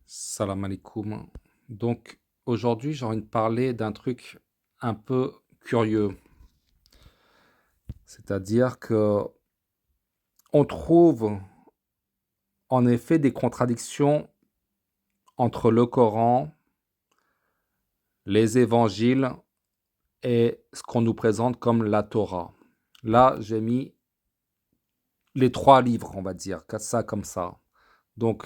Salam alaikum. Donc aujourd'hui, j'ai envie de parler d'un truc un peu curieux. C'est-à-dire que on trouve en effet des contradictions entre le Coran, les évangiles et ce qu'on nous présente comme la Torah. Là, j'ai mis les trois livres, on va dire, ça comme ça. Donc,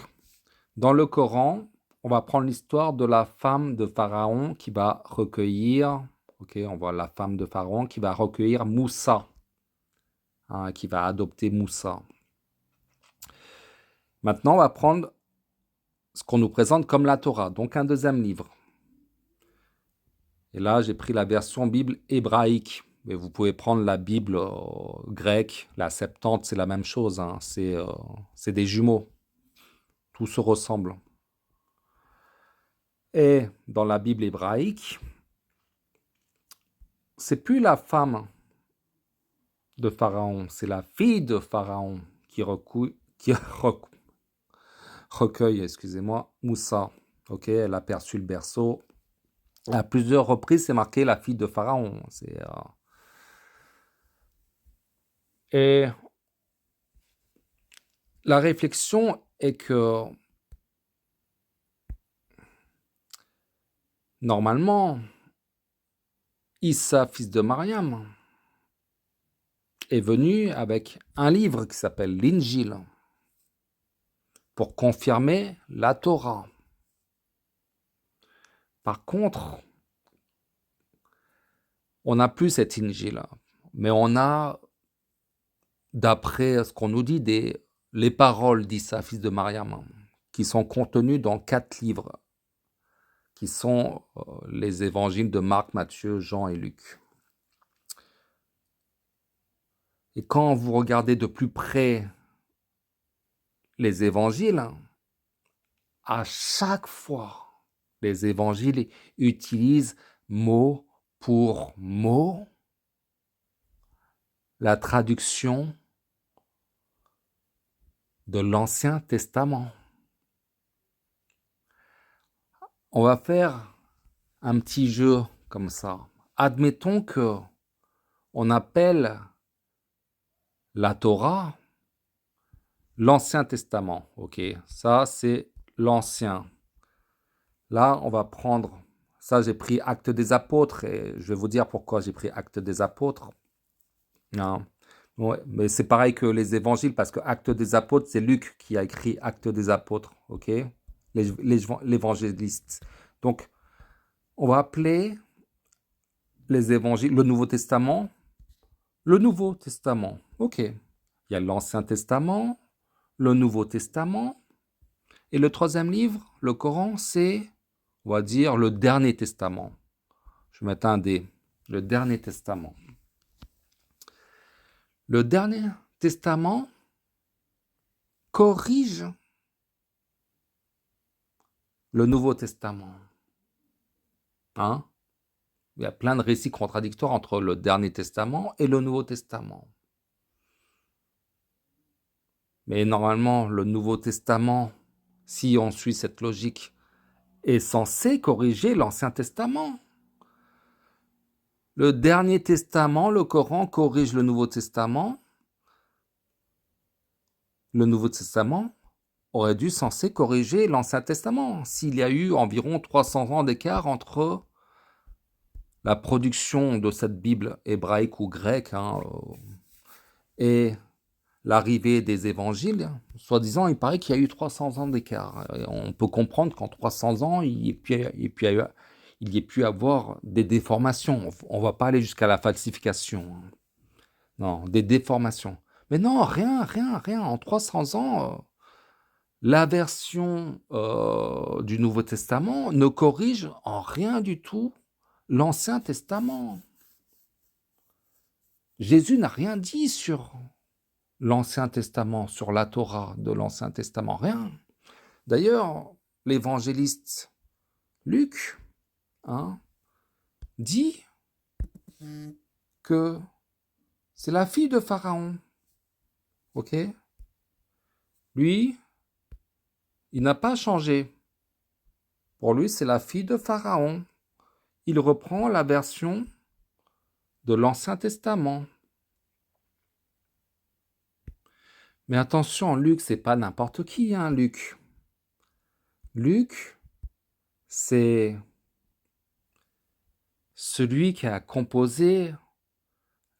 dans le Coran, on va prendre l'histoire de la femme de Pharaon qui va recueillir, ok, on voit la femme de Pharaon qui va recueillir Moussa, hein, qui va adopter Moussa. Maintenant, on va prendre ce qu'on nous présente comme la Torah, donc un deuxième livre. Et là, j'ai pris la version Bible hébraïque. Mais vous pouvez prendre la Bible grecque, la Septante, c'est la même chose, hein, c'est des jumeaux. Tout se ressemble. Et dans la Bible hébraïque, c'est plus la femme de Pharaon, c'est la fille de Pharaon qui recueille, excusez-moi, Moussa. Ok, elle a perçu le berceau. À plusieurs reprises, c'est marqué la fille de Pharaon. Et la réflexion est que normalement, Issa, fils de Mariam, est venu avec un livre qui s'appelle l'Injil pour confirmer la Torah. Par contre, on n'a plus cet Injil, mais on a, d'après ce qu'on nous dit, les paroles d'Issa, fils de Mariam, qui sont contenues dans 4 livres, qui sont les évangiles de Marc, Matthieu, Jean et Luc. Et quand vous regardez de plus près les évangiles, à chaque fois, les évangiles utilisent mot pour mot la traduction de l'Ancien Testament. On va faire un petit jeu comme ça. Admettons que on appelle la Torah l'Ancien Testament. Ok, ça c'est l'Ancien. Là, on va prendre, ça j'ai pris Actes des Apôtres et je vais vous dire pourquoi j'ai pris Actes des Apôtres. Non. Ouais, mais c'est pareil que les évangiles parce que Actes des Apôtres, c'est Luc qui a écrit Actes des Apôtres, ok? L'évangéliste. Donc, on va appeler les évangiles, le Nouveau Testament, le Nouveau Testament, ok? Il y a l'Ancien Testament, le Nouveau Testament, et le troisième livre, le Coran, c'est, on va dire, le dernier testament. Je vais mettre un D, le dernier testament. Le dernier testament corrige le Nouveau Testament. Hein? Il y a plein de récits contradictoires entre le Dernier Testament et le Nouveau Testament. Mais normalement, le Nouveau Testament, si on suit cette logique, est censé corriger l'Ancien Testament. Le Dernier Testament, le Coran, corrige le Nouveau Testament. Le Nouveau Testament aurait dû censé corriger l'Ancien Testament, s'il y a eu environ 300 ans d'écart entre la production de cette Bible hébraïque ou grecque et l'arrivée des évangiles. Soi-disant, il paraît qu'il y a eu 300 ans d'écart. On peut comprendre qu'en 300 ans, il y ait pu avoir des déformations. On ne va pas aller jusqu'à la falsification. Non, des déformations. Mais non, rien. En 300 ans, la version du Nouveau Testament ne corrige en rien du tout l'Ancien Testament. Jésus n'a rien dit sur l'Ancien Testament, sur la Torah de l'Ancien Testament, rien. D'ailleurs, l'évangéliste Luc dit que c'est la fille de Pharaon. Ok? Lui, il n'a pas changé. Pour lui, c'est la fille de Pharaon. Il reprend la version de l'Ancien Testament. Mais attention, Luc, c'est pas n'importe qui, hein, Luc. Luc, c'est celui qui a composé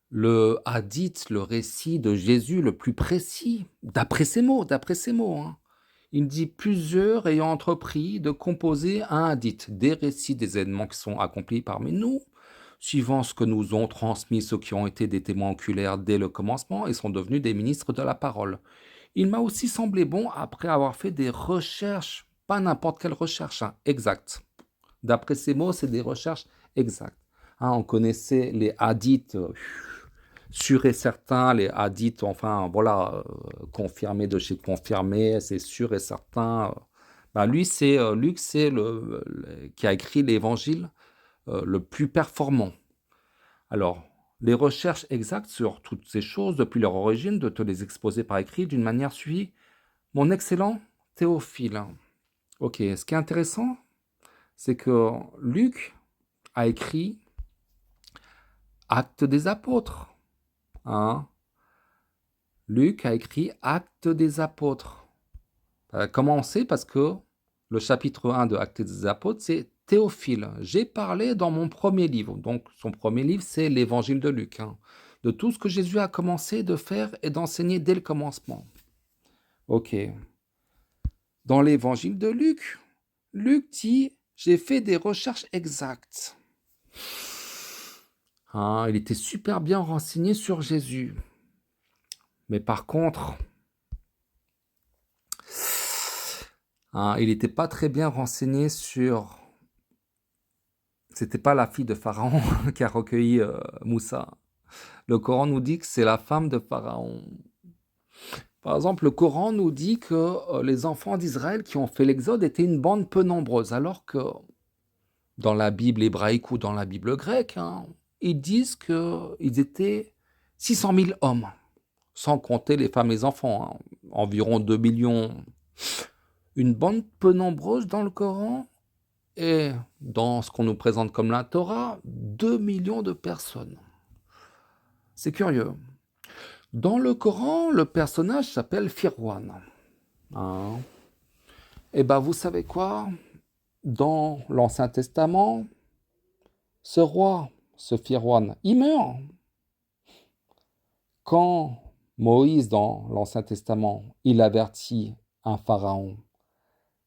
le hadith, le récit de Jésus le plus précis, d'après ses mots, hein. Il dit plusieurs ayant entrepris de composer un hadith, des récits des événements qui sont accomplis parmi nous, suivant ce que nous ont transmis ceux qui ont été des témoins oculaires dès le commencement et sont devenus des ministres de la parole. Il m'a aussi semblé bon, après avoir fait des recherches, pas n'importe quelle recherche, hein, exacte. D'après ces mots, c'est des recherches exactes. Hein, on connaissait les hadiths sûrs et certains, les hadiths, enfin, voilà, confirmés de chez confirmés, c'est sûr et certain. Lui, c'est Luc, c'est qui a écrit l'évangile le plus performant. Alors, les recherches exactes sur toutes ces choses, depuis leur origine, de te les exposer par écrit d'une manière suivie, mon excellent Théophile. Ok, ce qui est intéressant, c'est que Luc a écrit Actes des apôtres. Hein. Luc a écrit Actes des apôtres. Comment on sait? Parce que le chapitre 1 de Actes des apôtres, c'est Théophile. J'ai parlé dans mon premier livre. Donc, son premier livre, c'est l'évangile de Luc. Hein, de tout ce que Jésus a commencé de faire et d'enseigner dès le commencement. Ok. Dans l'évangile de Luc, Luc dit « J'ai fait des recherches exactes ». Hein, il était super bien renseigné sur Jésus. Mais par contre, hein, il n'était pas très bien renseigné sur... C'était pas la fille de Pharaon qui a recueilli Moussa. Le Coran nous dit que c'est la femme de Pharaon. Par exemple, le Coran nous dit que les enfants d'Israël qui ont fait l'exode étaient une bande peu nombreuse, alors que dans la Bible hébraïque ou dans la Bible grecque, hein, ils disent qu'ils étaient 600 000 hommes, sans compter les femmes et les enfants, hein, environ 2 millions. Une bande peu nombreuse dans le Coran, et dans ce qu'on nous présente comme la Torah, 2 millions de personnes. C'est curieux. Dans le Coran, le personnage s'appelle Firwan. Hein. Et bien, vous savez quoi? Dans l'Ancien Testament, ce roi, ce Firwan, il meurt. Quand Moïse, dans l'Ancien Testament, il avertit un pharaon,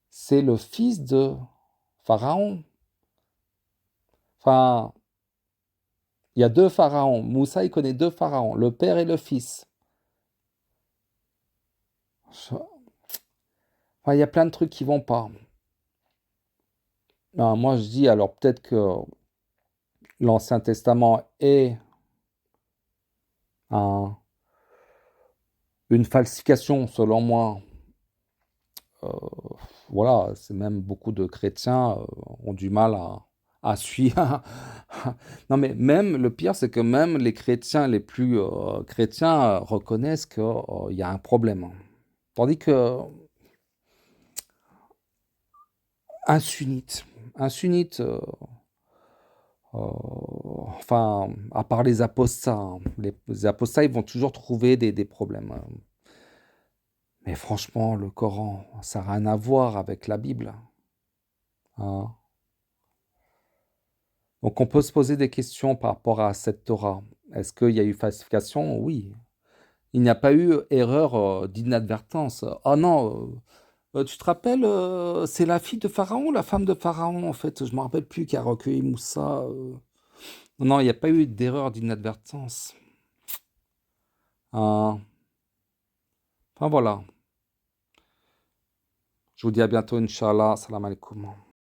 c'est le fils de Pharaon. Enfin, il y a 2 pharaons. Moussa, il connaît 2 pharaons, le père et le fils. Enfin, il y a plein de trucs qui vont pas. Non, moi, je dis, alors peut-être que l'Ancien Testament est une falsification, selon moi. Voilà, c'est même beaucoup de chrétiens ont du mal à suivre. Non, mais même, le pire, c'est que même les chrétiens les plus chrétiens reconnaissent qu'il y a un problème. Tandis que un sunnite, enfin, à part les apostats, hein, les apostats, ils vont toujours trouver des problèmes. Mais franchement, le Coran, ça n'a rien à voir avec la Bible. Hein. Donc on peut se poser des questions par rapport à cette Torah. Est-ce qu'il y a eu falsification? Oui. Il n'y a pas eu erreur d'inadvertance. Oh non, tu te rappelles, c'est la fille de Pharaon, la femme de Pharaon, en fait, je ne me rappelle plus, qui a recueilli Moussa. Non, il n'y a pas eu d'erreur d'inadvertance. Hein. Enfin voilà. Je vous dis à bientôt, Inch'Allah. Salam alaikum.